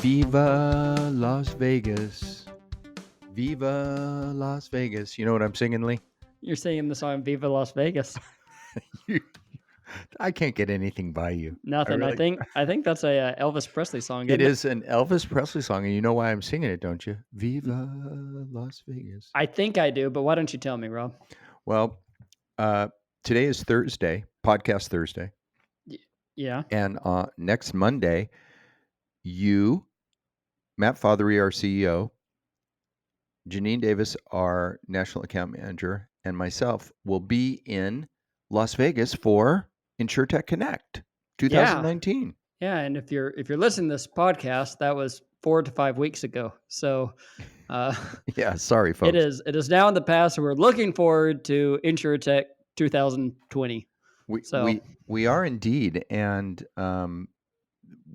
Viva Las Vegas. Viva Las Vegas. You know what I'm singing, Lee? You're singing the song Viva Las Vegas. I can't get anything by you. Nothing. I think that's a Elvis Presley song. It isn't is an Elvis Presley song, and you know why I'm singing it, don't you? Viva Las Vegas. I think I do, but why don't you tell me, Rob? Well, today is Thursday, podcast Thursday. Yeah. And next Monday, you, Matt Fothery, our CEO, Janine Davis, our national account manager, and myself will be in Las Vegas for InsureTech Connect 2019. Yeah, and if you're listening to this podcast, that was 4 to 5 weeks ago. So yeah, sorry, folks. It is now in the past, and we're looking forward to InsureTech 2020. We are indeed, and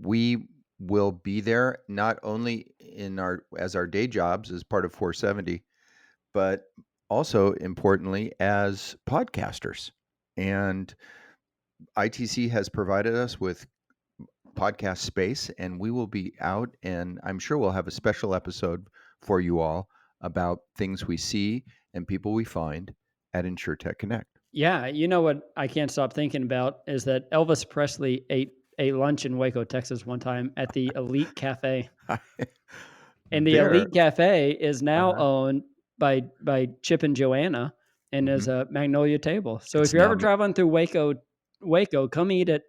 we will be there not only as our day jobs as part of 470, but also importantly as podcasters. And ITC has provided us with podcast space, and we will be out, and I'm sure we'll have a special episode for you all about things we see and people we find at InsureTech Connect. Yeah, you know what I can't stop thinking about is that Elvis Presley ate lunch in Waco, Texas one time at the Elite Cafe. And the Elite Cafe is now owned by Chip and Joanna and is a Magnolia table. So if you're ever traveling through Waco, come eat at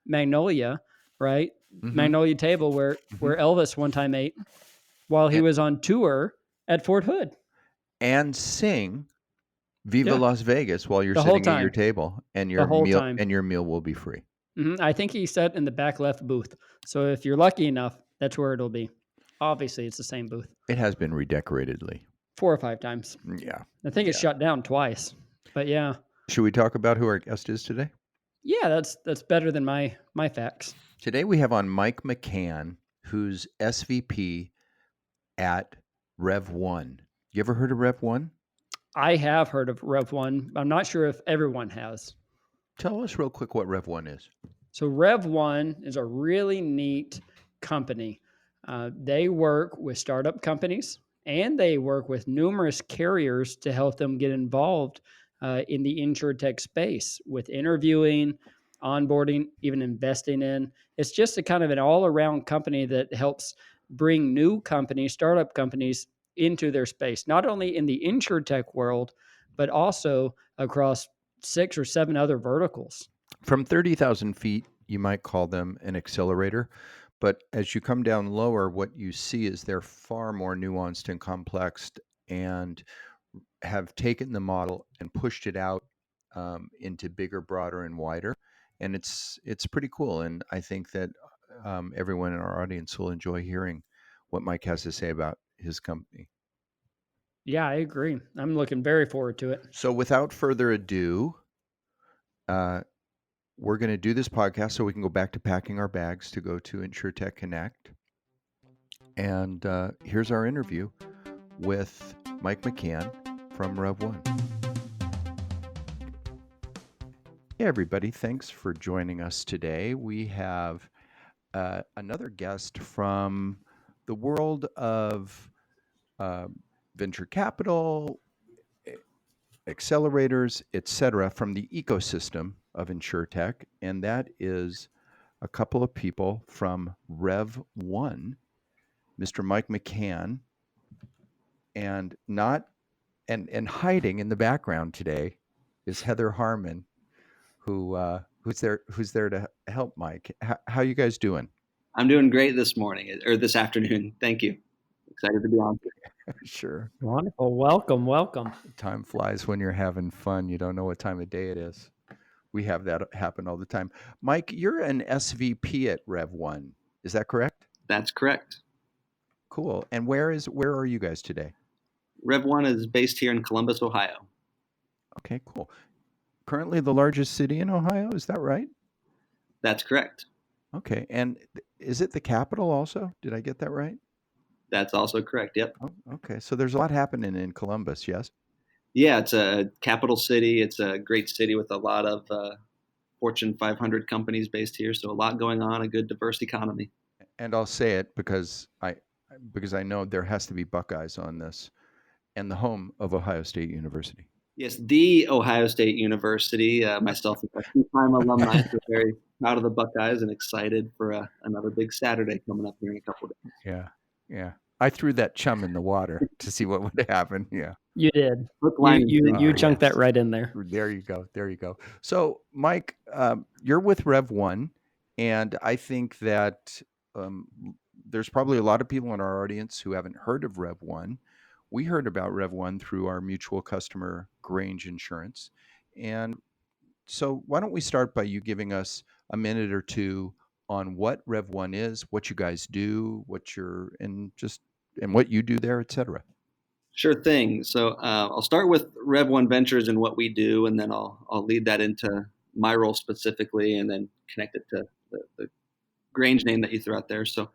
Magnolia, right? Mm-hmm. Magnolia table where Elvis one time ate while he was on tour at Fort Hood. And sing Viva Las Vegas while you're sitting at your table, and your meal will be free. Mm-hmm. I think he sat in the back left booth. So if you're lucky enough, that's where it'll be. Obviously, it's the same booth. It has been redecorated, Lee. 4 or 5 times. Yeah. I think it's shut down twice. But yeah. Should we talk about who our guest is today? Yeah, that's better than my facts. Today we have on Mike McCann, who's SVP at Rev1. You ever heard of Rev1? I have heard of Rev1. I'm not sure if everyone has. Tell us real quick what Rev1 is. So Rev1 is a really neat company. They work with startup companies, and they work with numerous carriers to help them get involved in the InsureTech space with interviewing, onboarding, even investing in. It's just a kind of an all-around company that helps bring new companies, startup companies, into their space, not only in the InsureTech world, but also across 6 or 7 other verticals. From 30,000 feet, you might call them an accelerator. But as you come down lower, what you see is they're far more nuanced and complex, and have taken the model and pushed it out into bigger, broader, and wider. And it's pretty cool. And I think that everyone in our audience will enjoy hearing what Mike has to say about his company. Yeah, I agree. I'm looking very forward to it. So without further ado, we're going to do this podcast so we can go back to packing our bags to go to InsureTech Connect. And here's our interview with Mike McCann from Rev1. Hey, everybody. Thanks for joining us today. We have another guest from the world of venture capital, accelerators, etc., from the ecosystem of InsureTech, and that is a couple of people from Rev1, Mr. Mike McCann, and hiding in the background today is Heather Harmon, who's there to help Mike. How you guys doing? I'm doing great this morning or this afternoon. Thank you. Excited to be on. Sure. Wonderful. Welcome. Time flies when you're having fun. You don't know what time of day it is. We have that happen all the time. Mike, you're an SVP at Rev1. Is that correct? That's correct. Cool. And where are you guys today? Rev1 is based here in Columbus, Ohio. Okay, cool. Currently the largest city in Ohio, is that right? That's correct. Okay. And is it the capital also? Did I get that right? That's also correct. Yep. Oh, okay. So there's a lot happening in Columbus, yes? Yeah, it's a capital city. It's a great city with a lot of Fortune 500 companies based here. So a lot going on, a good diverse economy. And I'll say it because I know there has to be Buckeyes on this, and the home of Ohio State University. Yes, the Ohio State University. Myself, a two-time alumni, so very proud of the Buckeyes and excited for another big Saturday coming up here in a couple of days. Yeah, yeah. I threw that chum in the water to see what would happen. Yeah. You did. Hook, line, and sinker. You chunked yes. that right in there. There you go. There you go. So, Mike, you're with Rev1, and I think that um, there's probably a lot of people in our audience who haven't heard of Rev1. We heard about Rev1 through our mutual customer, Grange Insurance. And so, why don't we start by you giving us a minute or two on what Rev1 is, what you guys do, and what you do there, et cetera. Sure thing. So I'll start with Rev1 Ventures and what we do, and then I'll lead that into my role specifically, and then connect it to the Grange name that you threw out there. So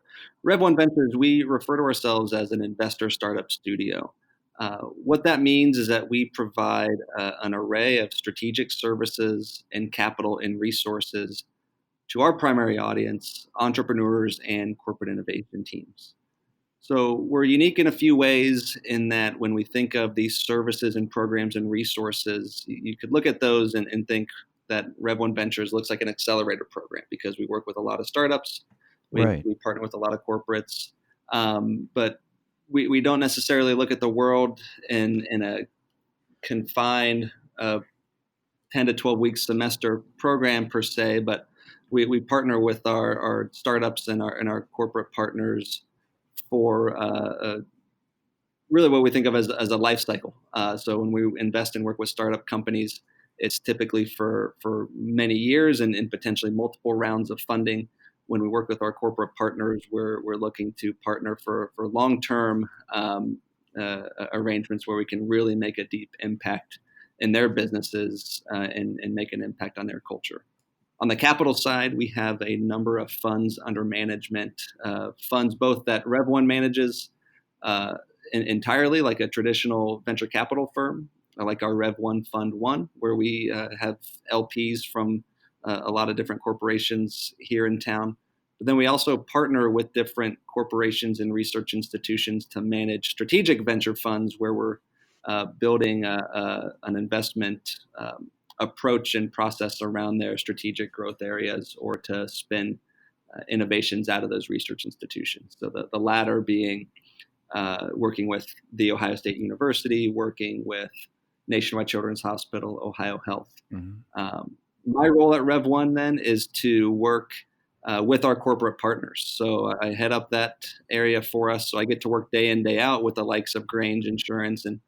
Rev1 Ventures, we refer to ourselves as an investor startup studio. What that means is that we provide an array of strategic services and capital and resources to our primary audience, entrepreneurs and corporate innovation teams. So we're unique in a few ways in that when we think of these services and programs and resources, you could look at those and think that Rev1 Ventures looks like an accelerator program because we work with a lot of startups, Right. we partner with a lot of corporates, but we don't necessarily look at the world in a confined 10 to 12 week semester program per se, but we partner with our startups and our corporate partners for really what we think of as a life cycle. So when we invest and work with startup companies, it's typically for many years and potentially multiple rounds of funding. When we work with our corporate partners, we're looking to partner for long-term arrangements where we can really make a deep impact in their businesses and make an impact on their culture. On the capital side, we have a number of funds under management, funds both that Rev1 manages entirely like a traditional venture capital firm, like our Rev1 Fund 1, where we have LPs from a lot of different corporations here in town. But then we also partner with different corporations and research institutions to manage strategic venture funds where we're building an investment approach and process around their strategic growth areas or to spin innovations out of those research institutions. So the latter being working with the Ohio State University, working with Nationwide Children's Hospital, Ohio Health. Mm-hmm. My role at Rev1 then is to work with our corporate partners. So I head up that area for us. So I get to work day in, day out with the likes of Grange Insurance and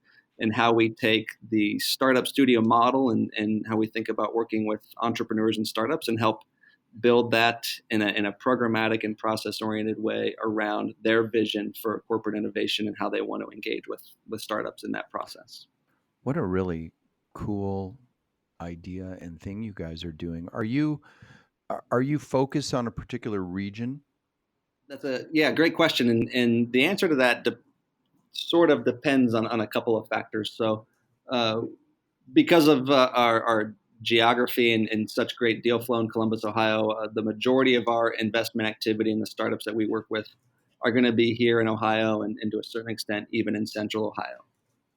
how we take the startup studio model and how we think about working with entrepreneurs and startups and help build that in a programmatic and process-oriented way around their vision for corporate innovation and how they want to engage with startups in that process. What a really cool idea and thing you guys are doing. Are you focused on a particular region? That's a great question. And the answer to that sort of depends on a couple of factors. So because of our geography and such great deal flow in Columbus, Ohio, the majority of our investment activity in the startups that we work with are going to be here in Ohio and to a certain extent even in Central Ohio.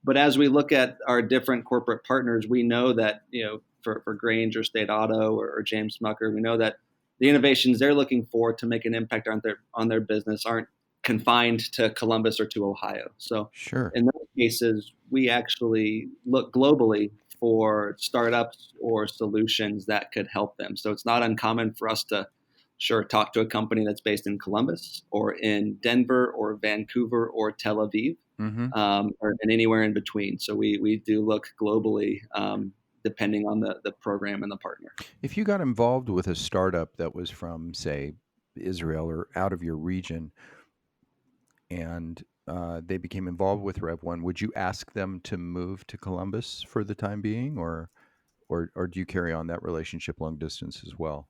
But as we look at our different corporate partners, we know that for Grange or State Auto or James Smucker, we know that the innovations they're looking for to make an impact on their business aren't confined to Columbus or to Ohio. So sure. In those cases, we actually look globally for startups or solutions that could help them. So it's not uncommon for us to talk to a company that's based in Columbus or in Denver or Vancouver or Tel Aviv, mm-hmm. And anywhere in between. So we do look globally depending on the program and the partner. If you got involved with a startup that was from, say, Israel or out of your region, and they became involved with Rev1, would you ask them to move to Columbus for the time being, or do you carry on that relationship long distance as well?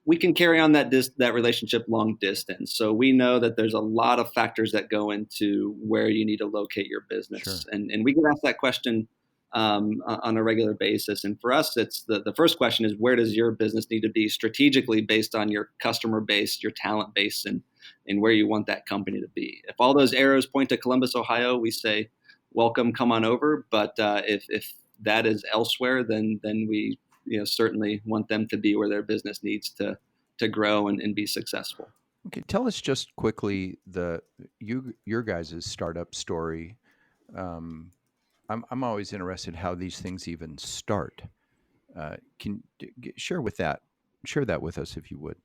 We can carry on that relationship long distance. So we know that there's a lot of factors that go into where you need to locate your business. Sure. And we get asked that question on a regular basis. And for us, it's the first question is, where does your business need to be strategically based on your customer base, your talent base, and where you want that company to be. If all those arrows point to Columbus, Ohio, we say, welcome, come on over. But if that is elsewhere, then we certainly want them to be where their business needs to grow and be successful. Okay, tell us just quickly your guys' startup story. I'm always interested how these things even start. Share that with us if you would.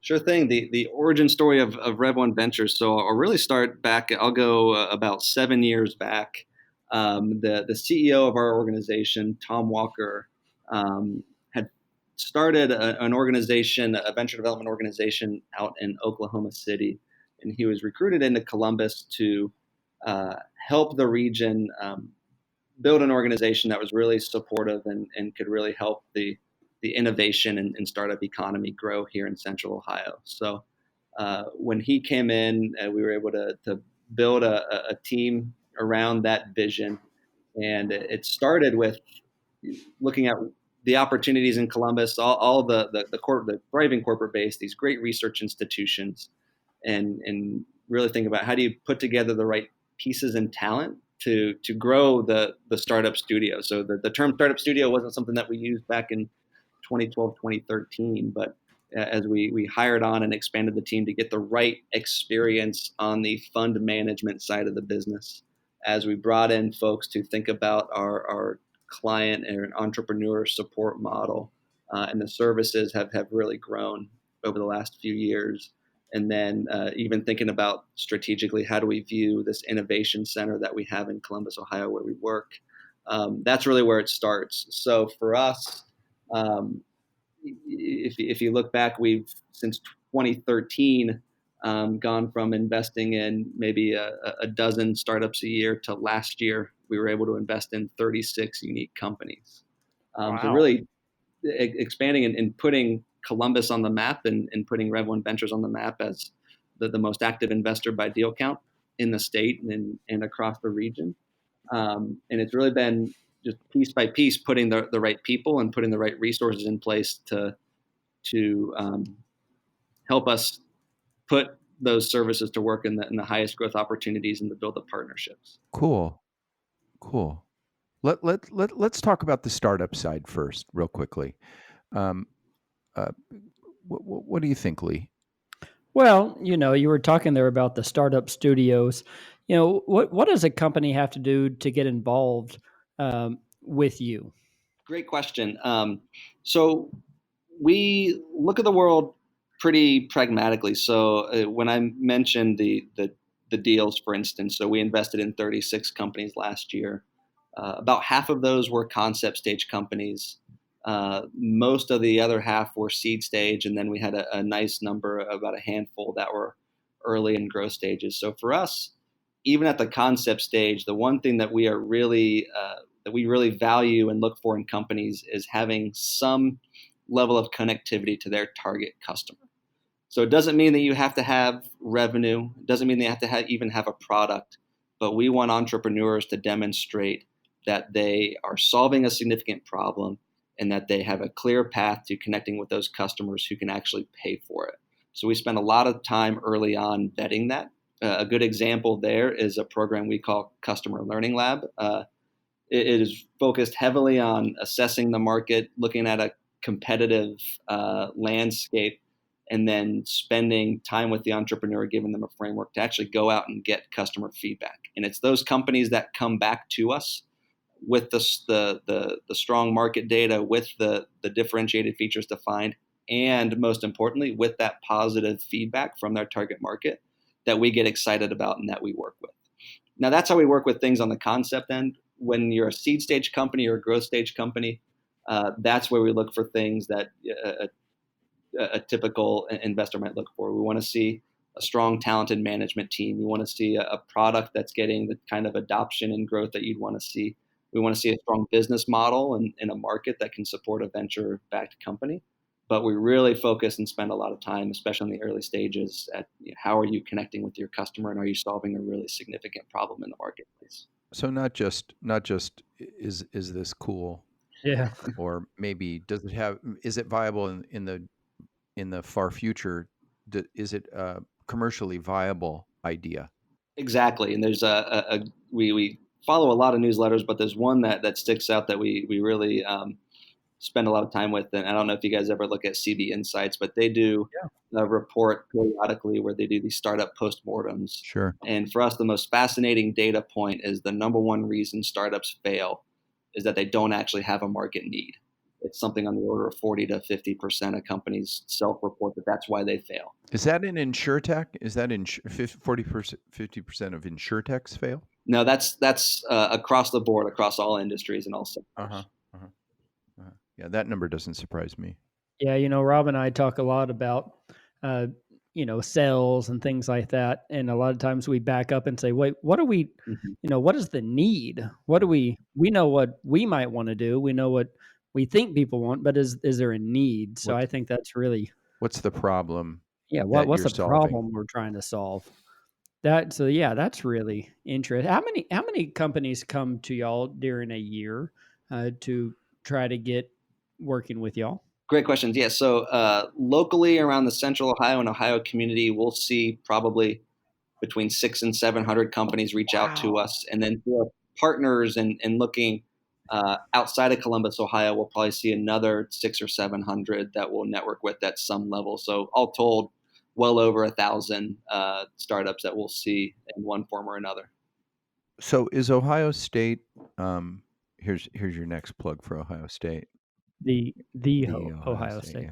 Sure thing. The origin story of Rev1 Ventures. So I'll really start back. I'll go about 7 years back. The CEO of our organization, Tom Walker, had started an organization, a venture development organization out in Oklahoma City, and he was recruited into Columbus to help the region build an organization that was really supportive and could really help the innovation and startup economy grow here in Central Ohio. So when he came in, we were able to build a team around that vision. And it started with looking at the opportunities in Columbus, all the thriving corporate base, these great research institutions, and really think about how do you put together the right pieces and talent to grow the startup studio. So the term startup studio wasn't something that we used back in 2012, 2013, but as we hired on and expanded the team to get the right experience on the fund management side of the business, as we brought in folks to think about our client and entrepreneur support model, and the services have really grown over the last few years. And then even thinking about strategically, how do we view this innovation center that we have in Columbus, Ohio, where we work? That's really where it starts. So for us, if you look back, we've since 2013 gone from investing in maybe a dozen startups a year to last year we were able to invest in 36 unique companies. Wow. So really expanding and putting Columbus on the map and putting Rev1 Ventures on the map as the most active investor by deal count in the state and across the region. And it's really been just piece by piece putting the right people and putting the right resources in place to help us put those services to work in the highest growth opportunities and to build the partnerships. Cool. Let's talk about the startup side first, real quickly. What do you think, Lee? Well, you were talking there about the startup studios. What does a company have to do to get involved with you? Great question. So we look at the world pretty pragmatically. So when I mentioned the deals, for instance, so we invested in 36 companies last year. About half of those were concept stage companies. Most of the other half were seed stage, and then we had a nice number, about a handful that were early in growth stages. So for us, even at the concept stage, the one thing that we really value and look for in companies is having some level of connectivity to their target customer. So it doesn't mean that you have to have revenue. It doesn't mean they have to even have a product, but we want entrepreneurs to demonstrate that they are solving a significant problem and that they have a clear path to connecting with those customers who can actually pay for it. So we spend a lot of time early on vetting that. A good example there is a program we call Customer Learning Lab. It is focused heavily on assessing the market, looking at a competitive landscape, and then spending time with the entrepreneur, giving them a framework to actually go out and get customer feedback. And it's those companies that come back to us with the strong market data, with the differentiated features defined, and most importantly, with that positive feedback from their target market that we get excited about and that we work with. Now, that's how we work with things on the concept end. When you're a seed stage company or a growth stage company, that's where we look for things that a typical investor might look for. We want to see a strong, talented management team. We want to see a product that's getting the kind of adoption and growth that you'd want to see. We want to see a strong business model and a market that can support a venture-backed company. But we really focus and spend a lot of time, especially in the early stages, at how are you connecting with your customer and are you solving a really significant problem in the marketplace? So not just is this cool, Yeah. or maybe is it viable in the far future? Is it a commercially viable idea? Exactly. And there's we follow a lot of newsletters, but there's one that sticks out that we really spend a lot of time with. And I don't know if you guys ever look at CB Insights, but they do Yeah. a report periodically where they do these startup postmortems. Sure. And for us, the most fascinating data point is the number one reason startups fail is that they don't actually have a market need. It's something on the order of 40 to 50% of companies self-report that that's why they fail. Is that in InsureTech? Is that 40%, 50% of InsureTechs fail? No, that's across the board, across all industries and all Uh-huh. sectors. Uh-huh. Uh-huh. Yeah, that number doesn't surprise me. Yeah, Rob and I talk a lot about, uh, sales and things like that. And a lot of times we back up and say, wait, what are we, Mhm. what is the need? What do we know what we might want to do. We know what we think people want, but is there a need? So I What's think that's really, what's the problem yeah, that what's you're the solving? problem we're trying to solve? So yeah, that's really interesting. How many companies come to y'all during a year to try to get working with y'all? Great questions. Yeah. So locally around the Central Ohio and Ohio community, we'll see probably between 600 and 700 companies reach out to Wow. us, and then through our partners and looking outside of Columbus, Ohio, we'll probably see another 600 or 700 that we'll network with at some level. So all told, well over 1,000 startups that we'll see in one form or another. So is Ohio State, here's your next plug for Ohio State. The Ohio Ohio State, State. yeah.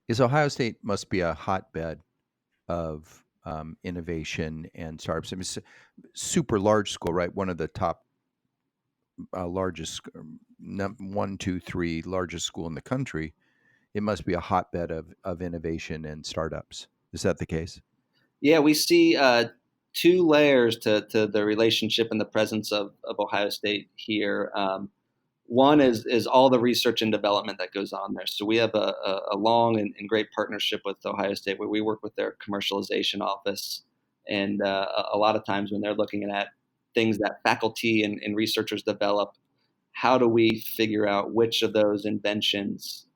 Is Ohio State must be a hotbed of innovation and startups. I mean, super large school, right? One of the top largest, one, two, three largest school in the country. It must be a hotbed of innovation and startups. Is that the case? Yeah, we see two layers to the relationship and the presence of Ohio State here. One is all the research and development that goes on there. So we have a long and great partnership with Ohio State where we work with their commercialization office. And a lot of times when they're looking at things that faculty and researchers develop, how do we figure out which of those inventions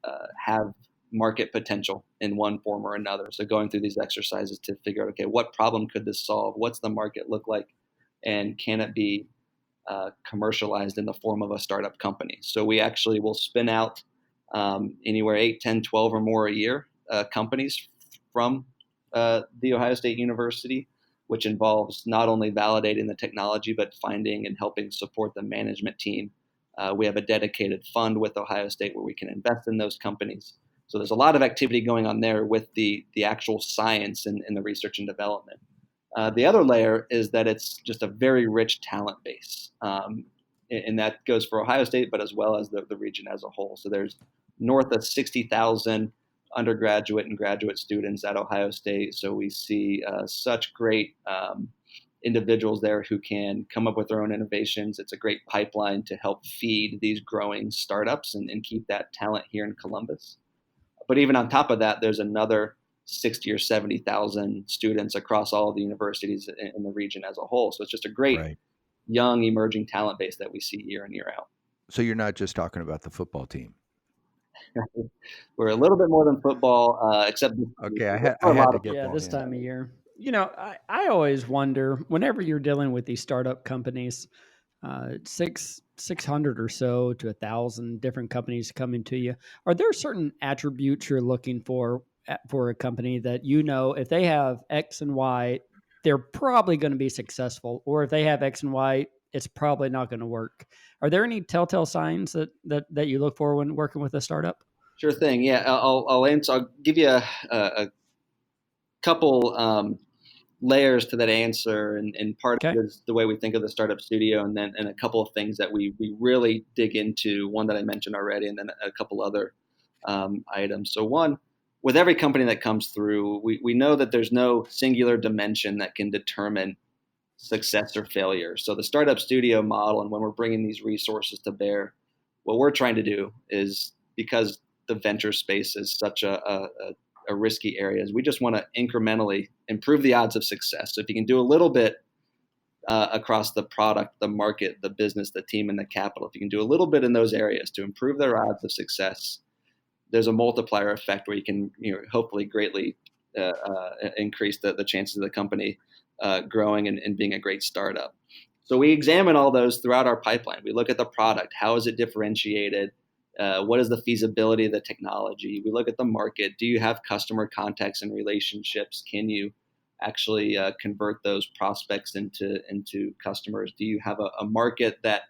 have market potential in one form or another? So going through these exercises to figure out, okay, what problem could this solve? What's the market look like? And can it be commercialized in the form of a startup company? So we actually will spin out anywhere 8, 10, 12 or more a year companies from the Ohio State University, which involves not only validating the technology, but finding and helping support the management team. We have a dedicated fund with Ohio State where we can invest in those companies. So there's a lot of activity going on there with the actual science and the research and development. The other layer is that it's just a very rich talent base. And that goes for Ohio State, but as well as the region as a whole. So there's north of 60,000 undergraduate and graduate students at Ohio State. So we see such great individuals there who can come up with their own innovations. It's a great pipeline to help feed these growing startups and keep that talent here in Columbus. But even on top of that, there's another 60 or 70,000 students across all of the universities in the region as a whole. So it's just a great Right. young emerging talent base that we see year in, year out. So you're not just talking about the football team. We're a little bit more than football, except Okay, for I a had lot to of get Yeah, that this in. time of year. I always wonder whenever you're dealing with these startup companies, 600 or so to 1,000 different companies coming to you. Are there certain attributes you're looking for a company that if they have X and Y, they're probably going to be successful, or if they have X and Y, it's probably not going to work? Are there any telltale signs that you look for when working with a startup? Sure thing. Yeah, I'll answer. I'll give you a couple layers to that answer, and part of Okay. it is the way we think of the startup studio, and then a couple of things that we really dig into. One that I mentioned already, and then a couple other items. So one, with every company that comes through, we know that there's no singular dimension that can determine success or failure. So the startup studio model, and when we're bringing these resources to bear, what we're trying to do is, because the venture space is such a risky area, is we just want to incrementally improve the odds of success. So if you can do a little bit across the product, the market, the business, the team, and the capital. If you can do a little bit in those areas to improve their odds of success, there's a multiplier effect where you can, hopefully greatly increase the chances of the company growing and being a great startup. So we examine all those throughout our pipeline. We look at the product. How is it differentiated? What is the feasibility of the technology? We look at the market. Do you have customer contacts and relationships? Can you actually convert those prospects into customers? Do you have a market that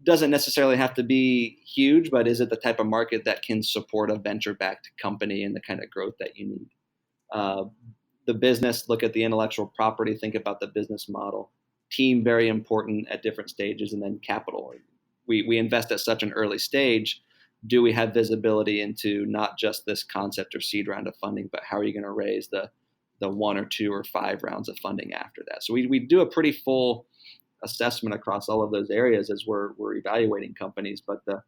doesn't necessarily have to be huge, but is it the type of market that can support a venture-backed company and the kind of growth that you need? The business, look at the intellectual property, think about the business model. Team, very important at different stages, and then capital. We invest at such an early stage. Do we have visibility into not just this concept or seed round of funding, but how are you going to raise the 1 or 2 or 5 rounds of funding after that? So we do a pretty full assessment across all of those areas as we're evaluating companies. But the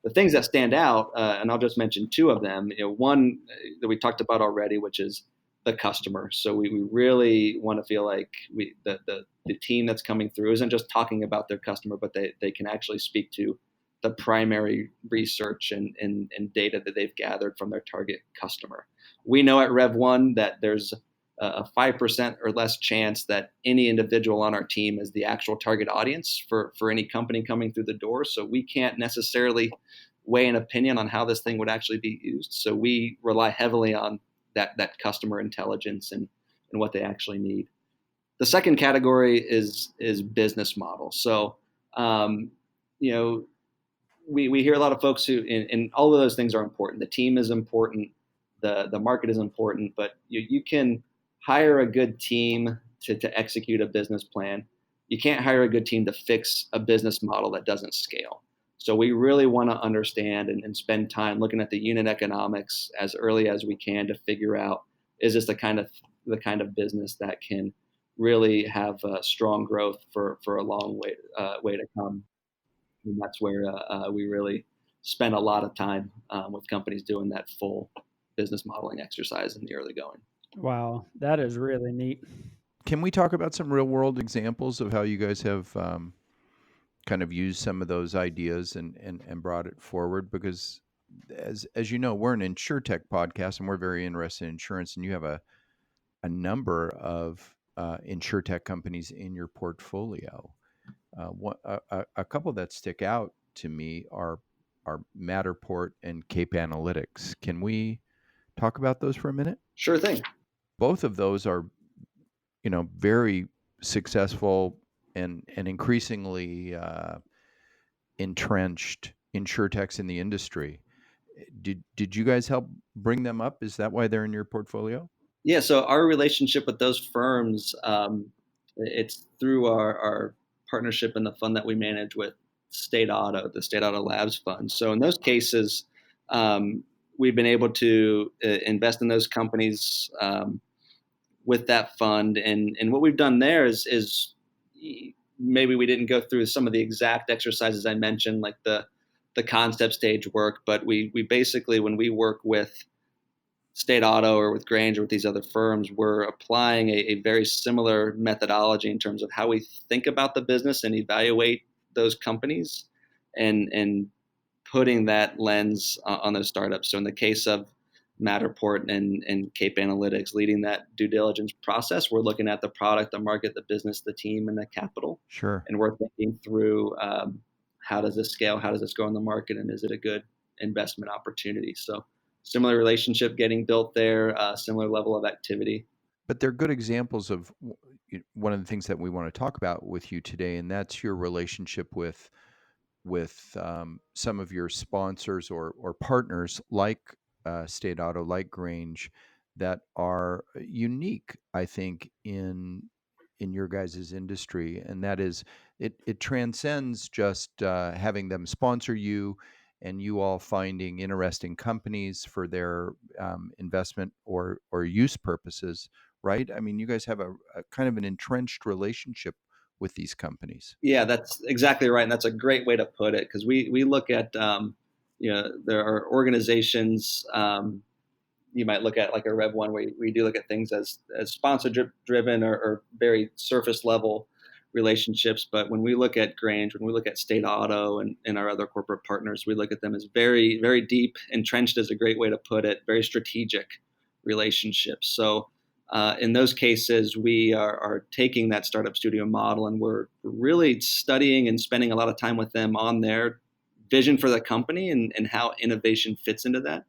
things that stand out, and I'll just mention 2 of them. One that we talked about already, which is the customer. So we really want to feel like the team that's coming through isn't just talking about their customer, but they can actually speak to the primary research and data that they've gathered from their target customer. We know at Rev1 that there's a 5% or less chance that any individual on our team is the actual target audience for any company coming through the door. So we can't necessarily weigh an opinion on how this thing would actually be used. So we rely heavily on that customer intelligence and what they actually need. The second category is business model. So, we hear a lot of folks who, and all of those things are important. The team is important. The market is important, but you can hire a good team to execute a business plan. You can't hire a good team to fix a business model that doesn't scale. So we really want to understand and spend time looking at the unit economics as early as we can to figure out, is this the kind of business that can really have strong growth for a long way to come. And that's where we really spend a lot of time with companies doing that full business modeling exercise in the early going. Wow, that is really neat. Can we talk about some real world examples of how you guys have kind of used some of those ideas and brought it forward? Because as you know, we're an InsureTech podcast and we're very interested in insurance, and you have a number of InsureTech companies in your portfolio. A couple that stick out to me are Matterport and Cape Analytics. Can we talk about those for a minute? Sure thing. Both of those are, very successful and increasingly entrenched insurtechs in the industry. Did you guys help bring them up? Is that why they're in your portfolio? Yeah. So our relationship with those firms, it's through our partnership in the fund that we manage with State Auto, the State Auto Labs Fund. So in those cases, we've been able to invest in those companies with that fund. And what we've done there is maybe we didn't go through some of the exact exercises I mentioned, like the concept stage work, but we basically, when we work with State Auto or with Grange or with these other firms, we're applying a very similar methodology in terms of how we think about the business and evaluate those companies and putting that lens on those startups. So in the case of Matterport and Cape Analytics, leading that due diligence process, we're looking at the product, the market, the business, the team, and the capital. Sure. And we're thinking through how does this scale? How does this go in the market? And is it a good investment opportunity? So similar relationship getting built there, similar level of activity. But they're good examples of one of the things that we want to talk about with you today, and that's your relationship with some of your sponsors or partners like State Auto, like Grange, that are unique, I think, in your guys' industry, and that is it transcends just having them sponsor you and you all finding interesting companies for their investment or use purposes, right? I mean, you guys have a kind of an entrenched relationship with these companies. Yeah, that's exactly right, and that's a great way to put it, because we look at there are organizations you might look at like a Rev1, where we do look at things as sponsor driven or very surface level relationships. But when we look at Grange, when we look at State Auto and our other corporate partners, we look at them as very, very deep, entrenched is a great way to put it, very strategic relationships. So in those cases, we are taking that startup studio model, and we're really studying and spending a lot of time with them on their vision for the company and how innovation fits into that.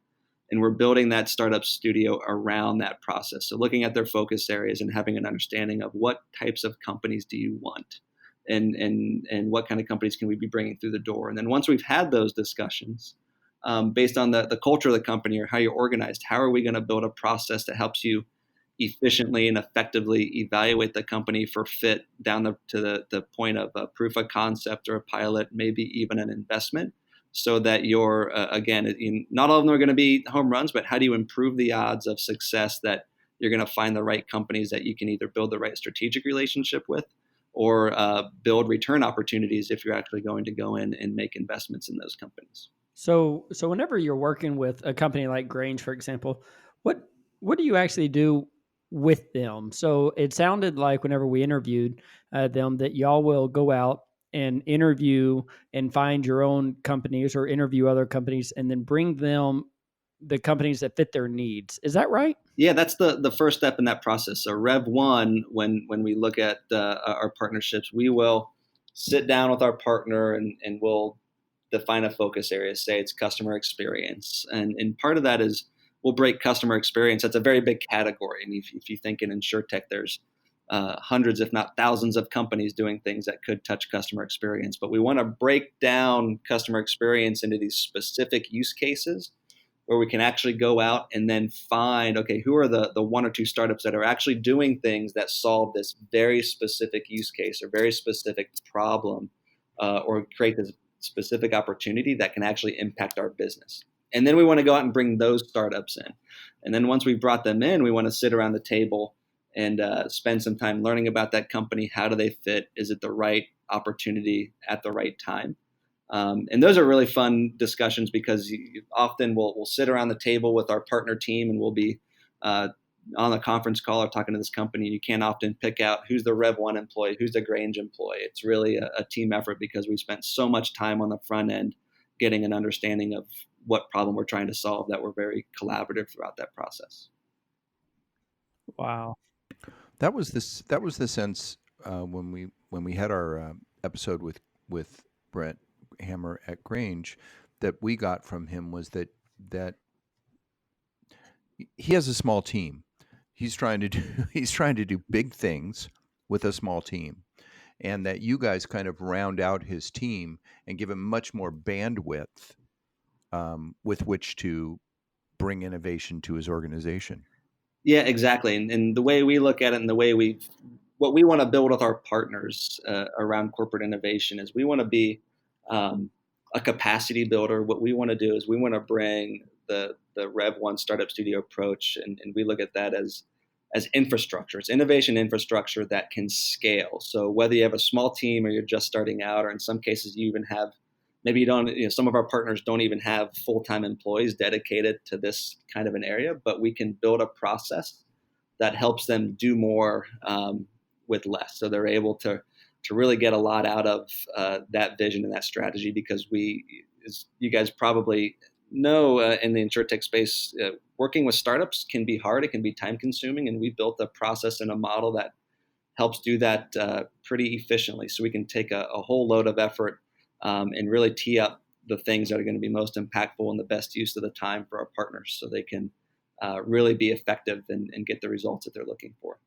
And we're building that startup studio around that process. So looking at their focus areas and having an understanding of what types of companies do you want, and what kind of companies can we be bringing through the door. And then once we've had those discussions, based on the culture of the company or how you're organized, how are we going to build a process that helps you efficiently and effectively evaluate the company for fit down to the point of a proof of concept or a pilot, maybe even an investment, so that you're, again, not all of them are going to be home runs, but how do you improve the odds of success that you're going to find the right companies that you can either build the right strategic relationship with or build return opportunities if you're actually going to go in and make investments in those companies. So whenever you're working with a company like Grange, for example, what do you actually do with them? So it sounded like whenever we interviewed them that y'all will go out and interview and find your own companies or interview other companies and then bring them the companies that fit their needs. Is that right? Yeah, that's the first step in that process. So Rev1, when we look at our partnerships, we will sit down with our partner and we'll define a focus area. Say it's customer experience, and part of that is we'll break customer experience. That's a very big category, and if you think in InsureTech, there's hundreds, if not thousands, of companies doing things that could touch customer experience. But we want to break down customer experience into these specific use cases where we can actually go out and then find, okay, who are the one or two startups that are actually doing things that solve this very specific use case or very specific problem, or create this specific opportunity that can actually impact our business. And then we want to go out and bring those startups in. And then once we've brought them in, we want to sit around the table and spend some time learning about that company. How do they fit? Is it the right opportunity at the right time? And those are really fun discussions because often we'll sit around the table with our partner team and we'll be on a conference call or talking to this company. You can't often pick out who's the Rev1 employee, who's the Grange employee. It's really a team effort because we spent so much time on the front end getting an understanding of what problem we're trying to solve that we're very collaborative throughout that process. Wow. That was the sense when we had our episode with Brett Hammer at Grange that we got from him was that he has a small team. He's trying to do big things with a small team, and that you guys kind of round out his team and give him much more bandwidth with which to bring innovation to his organization. Yeah, exactly. And the way we look at it and the way what we want to build with our partners around corporate innovation is we want to be a capacity builder. What we want to do is we want to bring the Rev1 startup studio approach, and we look at that as infrastructure. It's innovation infrastructure that can scale. So whether you have a small team or you're just starting out, or in some cases you even have, maybe you don't, some of our partners don't even have full-time employees dedicated to this kind of an area, but we can build a process that helps them do more with less. So they're able to really get a lot out of that vision and that strategy, because as you guys probably know, in the InsureTech space, working with startups can be hard. It can be time consuming. And we built a process and a model that helps do that pretty efficiently. So we can take a whole load of effort and really tee up the things that are going to be most impactful and the best use of the time for our partners, so they can really be effective and get the results that they're looking for.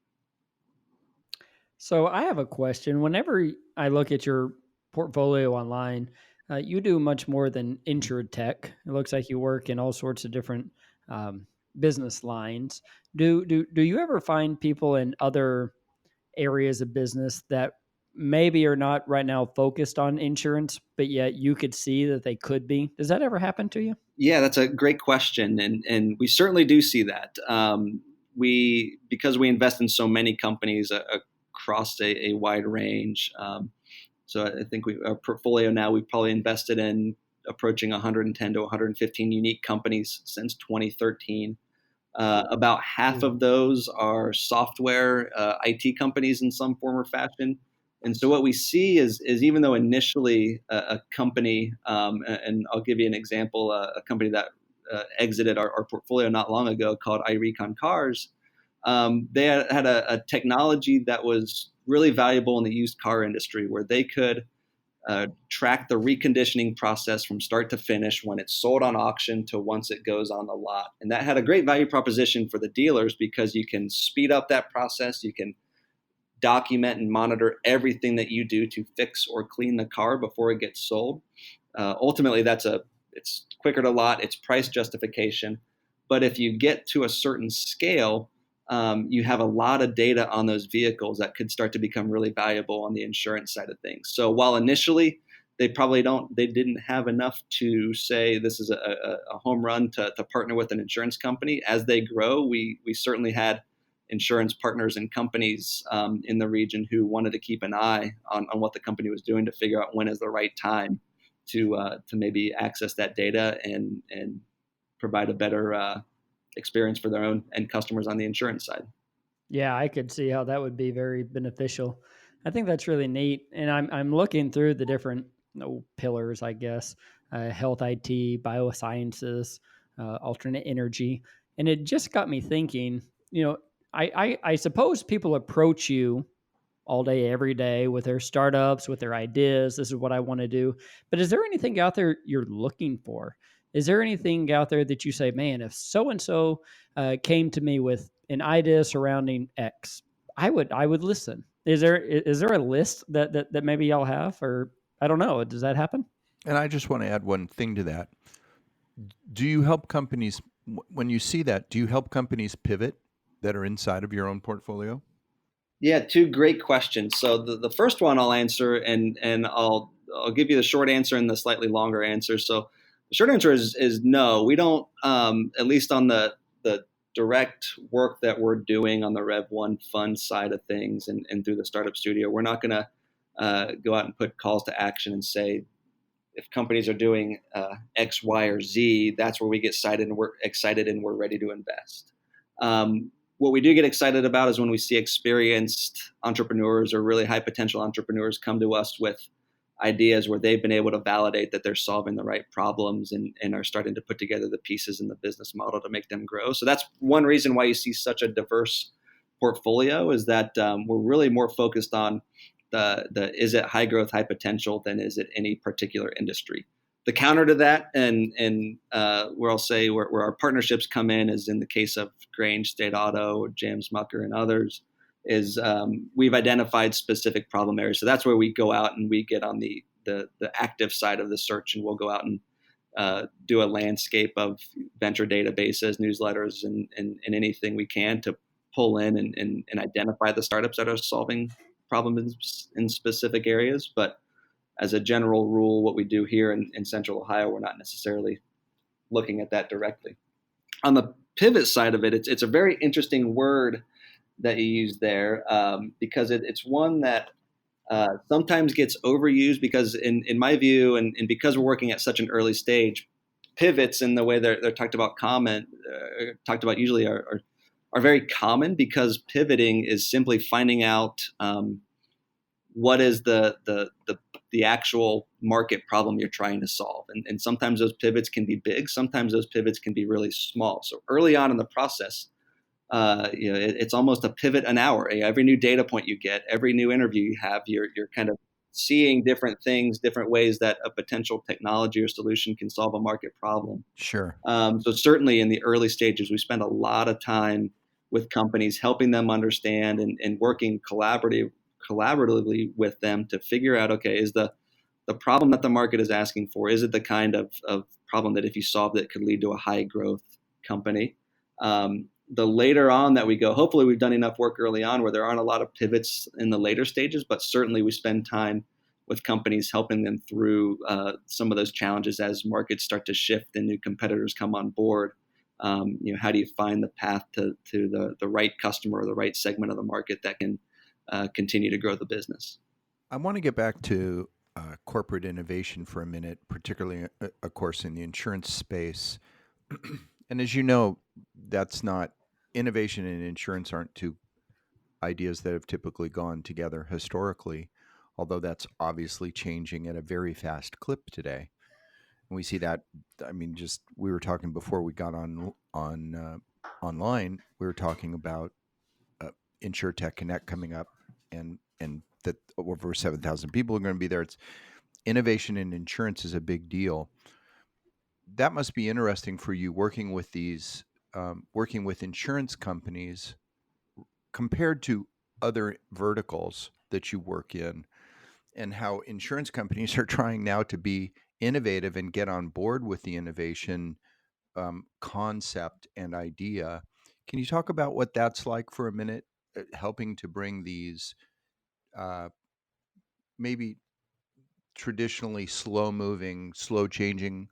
So I have a question. Whenever I look at your portfolio online, you do much more than InsureTech. It looks like you work in all sorts of different business lines. Do you ever find people in other areas of business that maybe are not right now focused on insurance, but yet you could see that they could be? Does that ever happen to you? Yeah, that's a great question, and we certainly do see that. Because we invest in so many companies across a wide range. So I think our portfolio now, we've probably invested in approaching 110 to 115 unique companies since 2013. About half of those are software IT companies in some form or fashion. And so what we see is even though initially a company, and I'll give you an example, a company that exited our portfolio not long ago called iRecon Cars, they had a technology that was really valuable in the used car industry where they could track the reconditioning process from start to finish when it's sold on auction to once it goes on the lot. And that had a great value proposition for the dealers because you can speed up that process. You can document and monitor everything that you do to fix or clean the car before it gets sold. Ultimately, it's quicker to lot, it's price justification. But if you get to a certain scale, you have a lot of data on those vehicles that could start to become really valuable on the insurance side of things. So while initially they didn't have enough to say this is a home run to partner with an insurance company. As they grow, we certainly had insurance partners and companies in the region who wanted to keep an eye on what the company was doing to figure out when is the right time to maybe access that data and provide a better experience for their own end customers on the insurance side. Yeah, I could see how that would be very beneficial. I think that's really neat. And I'm looking through the different pillars, I guess, health IT, biosciences, alternate energy. And it just got me thinking, I suppose people approach you all day, every day with their startups, with their ideas. This is what I want to do. But is there anything out there you're looking for? Is there anything out there that you say, man, if so and so came to me with an idea surrounding X, I would listen. Is there a list that maybe y'all have, or I don't know? Does that happen? And I just want to add one thing to that. Do you help companies, when you see that, do you help companies pivot that are inside of your own portfolio? Yeah, two great questions. So the first one I'll answer, and I'll give you the short answer and the slightly longer answer. So the short answer is no. We don't, at least on the direct work that we're doing on the Rev1 fund side of things and through the startup studio, we're not going to go out and put calls to action and say, if companies are doing X, Y, or Z, that's where we get excited and we're ready to invest. What we do get excited about is when we see experienced entrepreneurs or really high potential entrepreneurs come to us with ideas where they've been able to validate that they're solving the right problems and are starting to put together the pieces in the business model to make them grow. So that's one reason why you see such a diverse portfolio, is that we're really more focused on the is it high growth, high potential than is it any particular industry. The counter to that, and where I'll say where our partnerships come in, is in the case of Grange State Auto, James Mucker, and others, is we've identified specific problem areas. So that's where we go out and we get on the active side of the search, and we'll go out and do a landscape of venture databases, newsletters, and anything we can to pull in and identify the startups that are solving problems in specific areas. But as a general rule, what we do here in Central Ohio, we're not necessarily looking at that directly. On the pivot side of it, it's a very interesting word that you use there, because it's one that sometimes gets overused, because in my view, and because we're working at such an early stage, pivots in the way they're talked about usually are very common, because pivoting is simply finding out what is the actual market problem you're trying to solve. And sometimes those pivots can be big, sometimes those pivots can be really small. So early on in the process, it's almost a pivot an hour. Every new data point you get, every new interview you have, you're kind of seeing different things, different ways that a potential technology or solution can solve a market problem. Sure. So certainly in the early stages, we spend a lot of time with companies, helping them understand and working collaboratively with them to figure out, okay, is the problem that the market is asking for, is it the kind of problem that if you solved it could lead to a high growth company? The later on that we go, hopefully we've done enough work early on where there aren't a lot of pivots in the later stages, but certainly we spend time with companies helping them through some of those challenges as markets start to shift and new competitors come on board. How do you find the path to the right customer or the right segment of the market that can continue to grow the business? I want to get back to corporate innovation for a minute, particularly, of course, in the insurance space. And as you know, that's not innovation and insurance aren't two ideas that have typically gone together historically, although that's obviously changing at a very fast clip today. And we see that. I mean, just we were talking before we got on online. We were talking about InsureTech Connect coming up, and that over 7,000 people are going to be there. It's innovation in insurance is a big deal. That must be interesting for you working with these, working with insurance companies compared to other verticals that you work in, and how insurance companies are trying now to be innovative and get on board with the innovation concept and idea. Can you talk about what that's like for a minute, helping to bring these uh, maybe traditionally slow moving, slow changing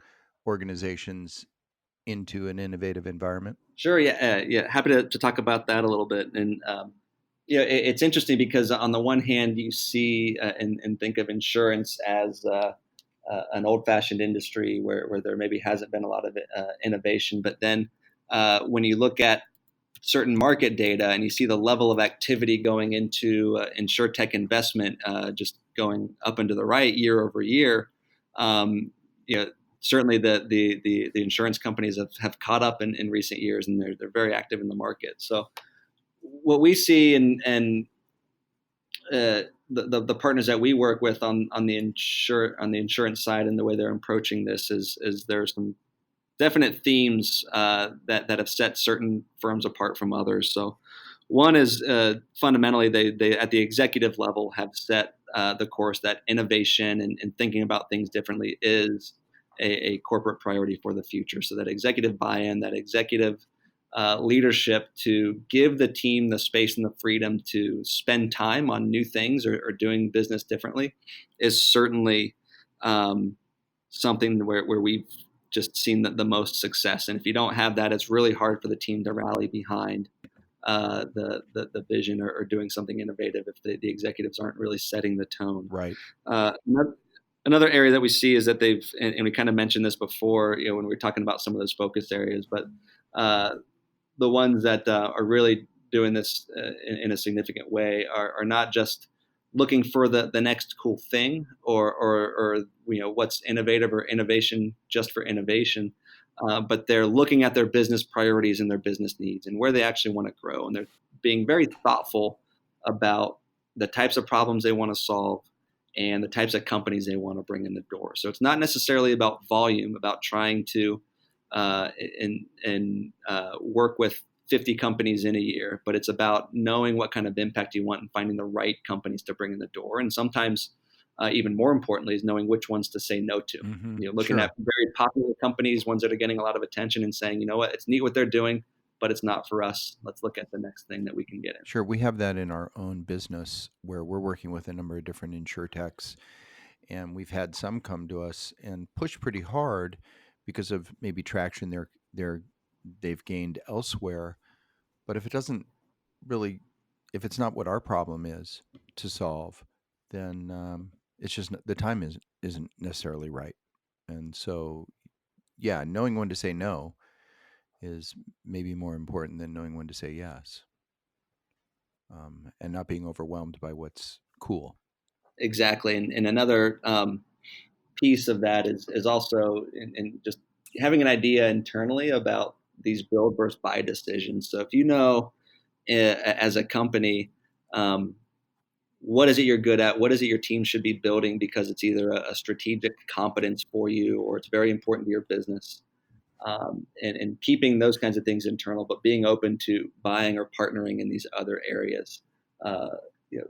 organizations into an innovative environment? Sure. Yeah. Yeah. Happy to talk about that a little bit. And it's interesting because on the one hand, you see and think of insurance as an old-fashioned industry where there maybe hasn't been a lot of innovation. But then when you look at certain market data and you see the level of activity going into InsureTech investment just going up and to the right year over year, um, you know, certainly the insurance companies have caught up in recent years, and they're very active in the market. So what we see and the partners that we work with on the insurance side and the way they're approaching this is there's some definite themes that have set certain firms apart from others. So one is fundamentally they at the executive level have set the course that innovation and thinking about things differently is a corporate priority for the future. So that executive buy-in, that executive leadership to give the team the space and the freedom to spend time on new things or doing business differently is certainly something where we've just seen the most success. And if you don't have that, it's really hard for the team to rally behind the vision or doing something innovative if the executives aren't really setting the tone. Right. Another area that we see is that they've, and we kind of mentioned this before, when we were talking about some of those focus areas, but the ones that are really doing this in a significant way are not just looking for the next cool thing or what's innovative or innovation just for innovation, but they're looking at their business priorities and their business needs and where they actually want to grow, and they're being very thoughtful about the types of problems they want to solve and the types of companies they want to bring in the door. So it's not necessarily about volume, about trying to work with 50 companies in a year, but it's about knowing what kind of impact you want and finding the right companies to bring in the door. And sometimes, even more importantly, is knowing which ones to say no to. Mm-hmm. Looking at very popular companies, ones that are getting a lot of attention, and saying, you know what, it's neat what they're doing, but it's not for us. Let's look at the next thing that we can get in. Sure. We have that in our own business where we're working with a number of different insurtechs, and we've had some come to us and push pretty hard because of maybe traction they've gained elsewhere. But if it doesn't really, if it's not what our problem is to solve, then it's just the time isn't necessarily right. And so, yeah, knowing when to say no is maybe more important than knowing when to say yes, and not being overwhelmed by what's cool. Exactly. And another piece of that is also in just having an idea internally about these build versus buy decisions. So if you know as a company, what is it you're good at? What is it your team should be building because it's either a strategic competence for you or it's very important to your business. And keeping those kinds of things internal, but being open to buying or partnering in these other areas. Uh, you know,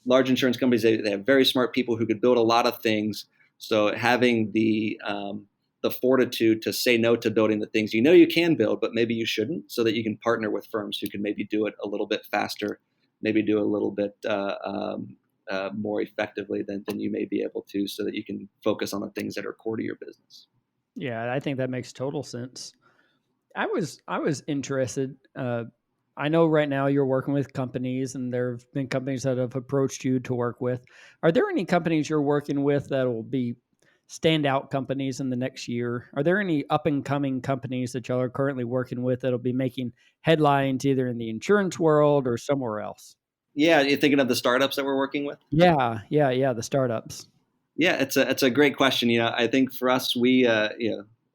large insurance companies, they have very smart people who could build a lot of things. So having the fortitude to say no to building the things you can build, but maybe you shouldn't, so that you can partner with firms who can maybe do it a little bit faster, maybe do a little bit more effectively than you may be able to, so that you can focus on the things that are core to your business. Yeah, I think that makes total sense. I was interested. I know right now you're working with companies, and there have been companies that have approached you to work with. Are there any companies you're working with that will be standout companies in the next year? Are there any up and coming companies that y'all are currently working with that'll be making headlines either in the insurance world or somewhere else? Yeah, you're thinking of the startups that we're working with? Yeah, the startups. Yeah, it's a great question. I think for us, we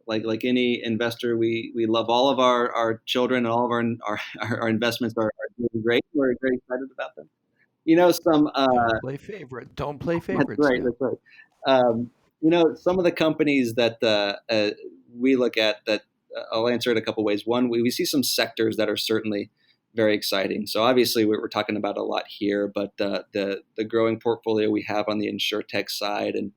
like any investor, we love all of our children, and all of our investments are doing great. We're very excited about them. Some Don't play favorite. Don't play That's favorites right. now. That's right. Some of the companies that we look at that I'll answer it a couple ways. One, we see some sectors that are certainly very exciting. So obviously we're talking about a lot here, but the growing portfolio we have on the InsureTech side and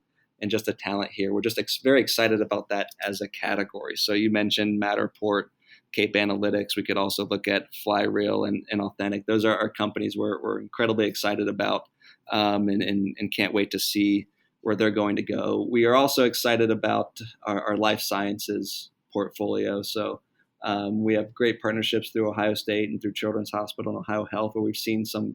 just the talent here, we're just very excited about that as a category. So you mentioned Matterport, Cape Analytics. We could also look at Flyreel and Authentic. Those are our companies we're incredibly excited about, and can't wait to see where they're going to go. We are also excited about our life sciences portfolio. So we have great partnerships through Ohio State and through Children's Hospital and Ohio Health, where we've seen some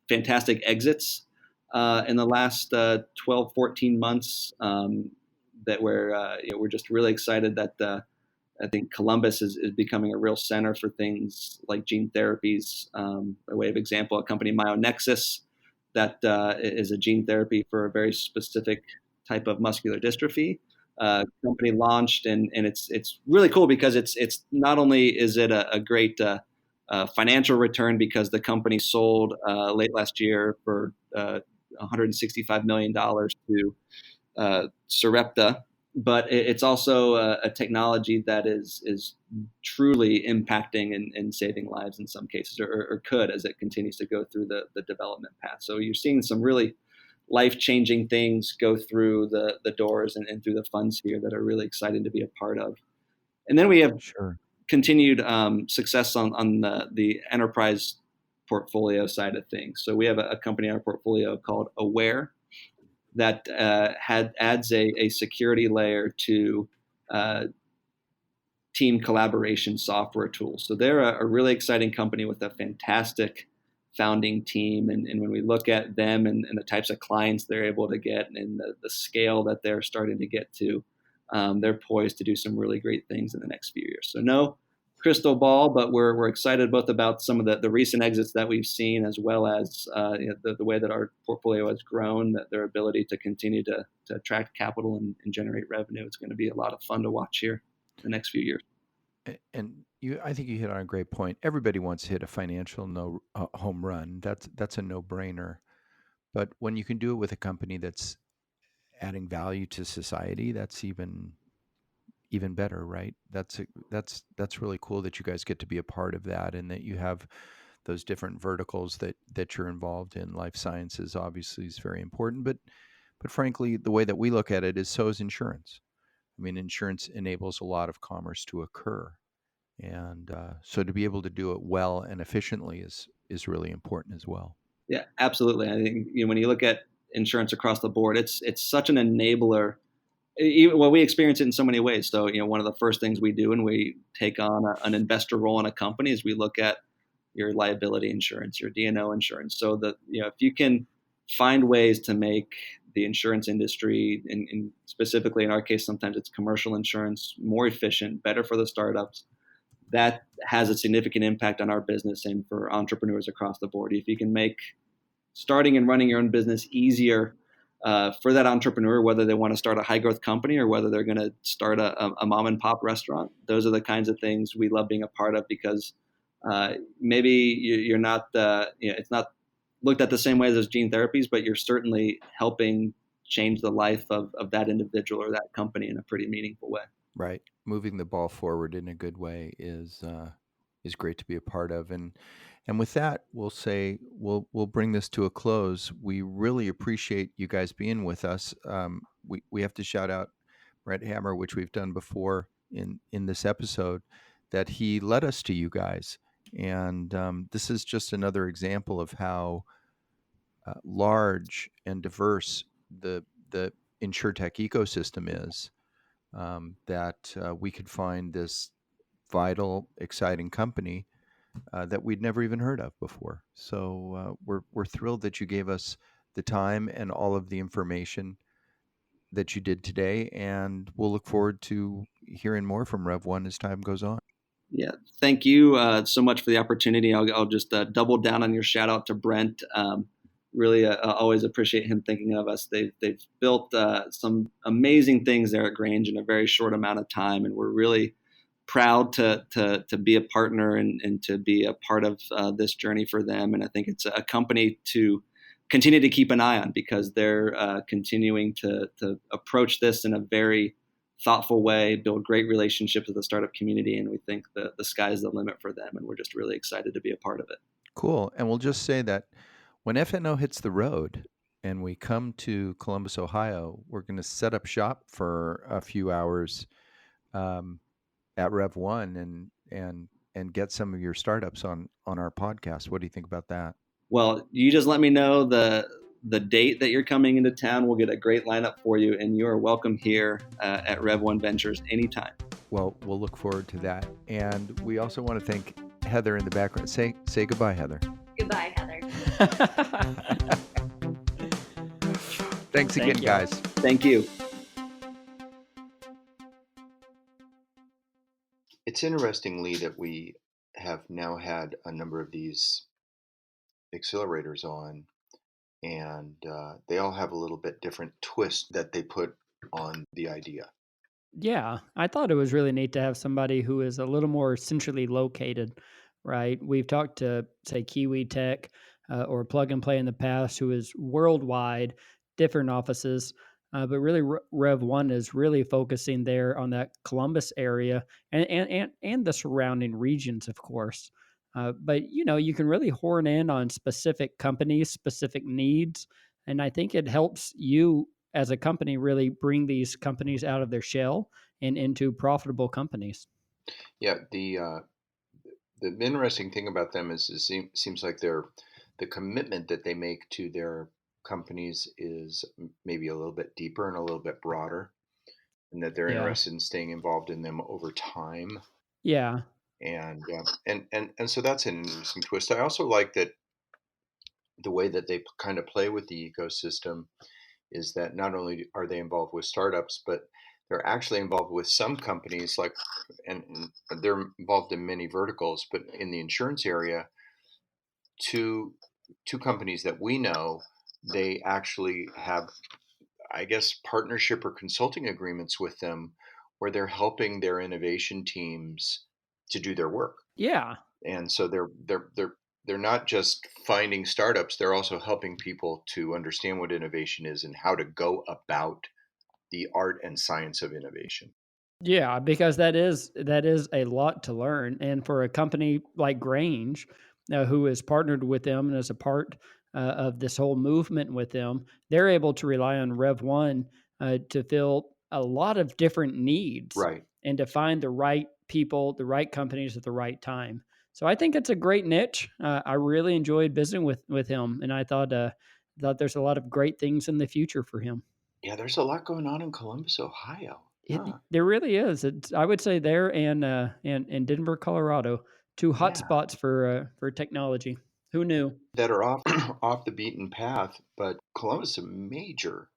fantastic exits in the last 12, 14 months, that we're just really excited that I think Columbus is becoming a real center for things like gene therapies. By way of example, a company, MyoNexus, that is a gene therapy for a very specific type of muscular dystrophy. Company launched, and it's really cool because it's not only is it a great financial return because the company sold late last year for $165 million to Sarepta, but it's also a technology that is truly impacting and saving lives in some cases, or could, as it continues to go through the development path. So you're seeing some really life-changing things go through the doors and through the funds here that are really exciting to be a part of. And then we have Sure. continued success on the enterprise portfolio side of things. So we have a company in our portfolio called Aware that adds a security layer to team collaboration software tools. So they're a really exciting company with a fantastic founding team. And when we look at them and the types of clients they're able to get and the scale that they're starting to get to, they're poised to do some really great things in the next few years. So no crystal ball, but we're excited both about some of the recent exits that we've seen, as well as the way that our portfolio has grown, that their ability to continue to attract capital and generate revenue. It's going to be a lot of fun to watch here the next few years. And I think you hit on a great point. Everybody wants to hit a financial home run. That's a no-brainer. But when you can do it with a company that's adding value to society, that's even better, right? That's really cool that you guys get to be a part of that, and that you have those different verticals that you're involved in. Life sciences obviously is very important, but frankly, the way that we look at it is so is insurance. I mean, insurance enables a lot of commerce to occur, and so to be able to do it well and efficiently is really important as well. Yeah, absolutely. I think when you look at insurance across the board, it's such an enabler. Well, we experience it in so many ways. So, one of the first things we do when we take on an investor role in a company is we look at your liability insurance, your D&O insurance. So that, if you can find ways to make the insurance industry, and specifically in our case, sometimes it's commercial insurance, more efficient, better for the startups, that has a significant impact on our business and for entrepreneurs across the board. If you can make starting and running your own business easier for that entrepreneur, whether they want to start a high growth company or whether they're going to start a mom and pop restaurant, those are the kinds of things we love being a part of, because maybe you're not, it's not looked at the same way as gene therapies, but you're certainly helping change the life of that individual or that company in a pretty meaningful way. Right. Moving the ball forward in a good way is great to be a part of. And with that, we'll say we'll bring this to a close. We really appreciate you guys being with us. We have to shout out Brett Hammer, which we've done before in this episode, that he led us to you guys. And this is just another example of how large and diverse the InsureTech ecosystem is. That we could find this vital, exciting company that we'd never even heard of before. So we're thrilled that you gave us the time and all of the information. that you did today, and we'll look forward to hearing more from Rev1 as time goes on. Yeah, thank you so much for the opportunity. I'll just double down on your shout out to Brent. Really, I always appreciate him thinking of us. They've built some amazing things there at Grange in a very short amount of time, and we're really proud to be a partner and to be a part of this journey for them. And I think it's a company to continue to keep an eye on, because they're continuing to approach this in a very thoughtful way, build great relationships with the startup community, and we think the sky's the limit for them, and we're just really excited to be a part of it. Cool. And we'll just say that when FNO hits the road and we come to Columbus, Ohio, we're going to set up shop for a few hours at Rev1 and get some of your startups on our podcast. What do you think about that? Well, you just let me know the date that you're coming into town. We'll get a great lineup for you, and you are welcome here at Rev1 Ventures anytime. Well, we'll look forward to that. And we also want to thank Heather in the background. Say goodbye, Heather. Goodbye, Heather. Thanks again, guys. Thank you. It's interesting, Lee, that we have now had a number of these accelerators on, and they all have a little bit different twist that they put on the idea. Yeah, I thought it was really neat to have somebody who is a little more centrally located, right? We've talked to, say, Kiwi Tech or Plug and Play in the past, who is worldwide, different offices. But really, Rev1 is really focusing there on that Columbus area and the surrounding regions, of course. But, you can really horn in on specific companies, specific needs. And I think it helps you as a company really bring these companies out of their shell and into profitable companies. Yeah, the interesting thing about them is it seems like the commitment that they make to their companies is maybe a little bit deeper and a little bit broader, and that they're interested in staying involved in them over time. Yeah. And so that's an interesting twist. I also like that the way that they kind of play with the ecosystem is that not only are they involved with startups, but they're actually involved with some companies, and they're involved in many verticals, but in the insurance area, two companies that we know, they actually have, I guess, partnership or consulting agreements with them where they're helping their innovation teams to do their work. Yeah. And so they're not just finding startups, they're also helping people to understand what innovation is and how to go about the art and science of innovation. Yeah, because that is a lot to learn. And for a company like Grange, who is partnered with them and is a part of this whole movement with them, they're able to rely on Rev1 to fill a lot of different needs, Right. and to find the right people, the right companies at the right time. So I think it's a great niche. I really enjoyed visiting with him, and I thought there's a lot of great things in the future for him. Yeah, there's a lot going on in Columbus, Ohio. There really is. I would say there and Denver, Colorado, two hot spots for technology. Who knew? That are off the beaten path, but Columbus is a major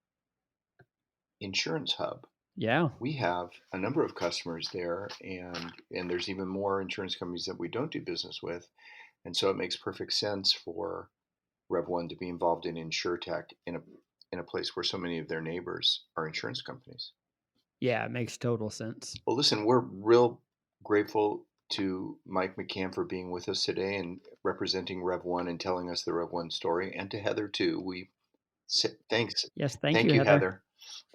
insurance hub. Yeah. We have a number of customers there, and there's even more insurance companies that we don't do business with. And so it makes perfect sense for Rev1 to be involved in InsureTech in a place where so many of their neighbors are insurance companies. Yeah, it makes total sense. Well, listen, we're real grateful to Mike McCann for being with us today and representing Rev1 and telling us the Rev1 story, and to Heather too. We say thanks. Yes, thank you, Heather.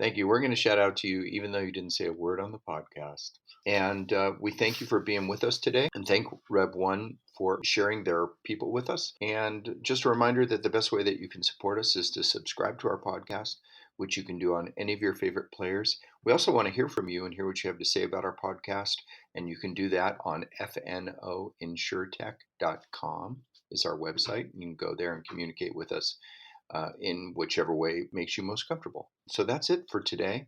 Thank you. We're going to shout out to you, even though you didn't say a word on the podcast. And we thank you for being with us today, and thank Rev1 for sharing their people with us. And just a reminder that the best way that you can support us is to subscribe to our podcast, which you can do on any of your favorite players. We also want to hear from you and hear what you have to say about our podcast. And you can do that on fnoinsuretech.com is our website. You can go there and communicate with us in whichever way makes you most comfortable. So that's it for today.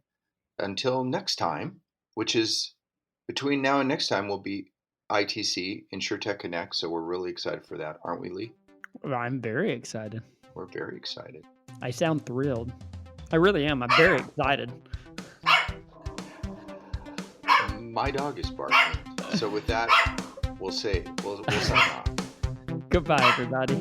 Until next time, which is between now and next time, will be ITC, InsureTech Connect. So we're really excited for that, aren't we, Lee? Well, I'm very excited. We're very excited. I sound thrilled. I really am. I'm very excited. My dog is barking. So with that, we'll sign off. Goodbye, everybody.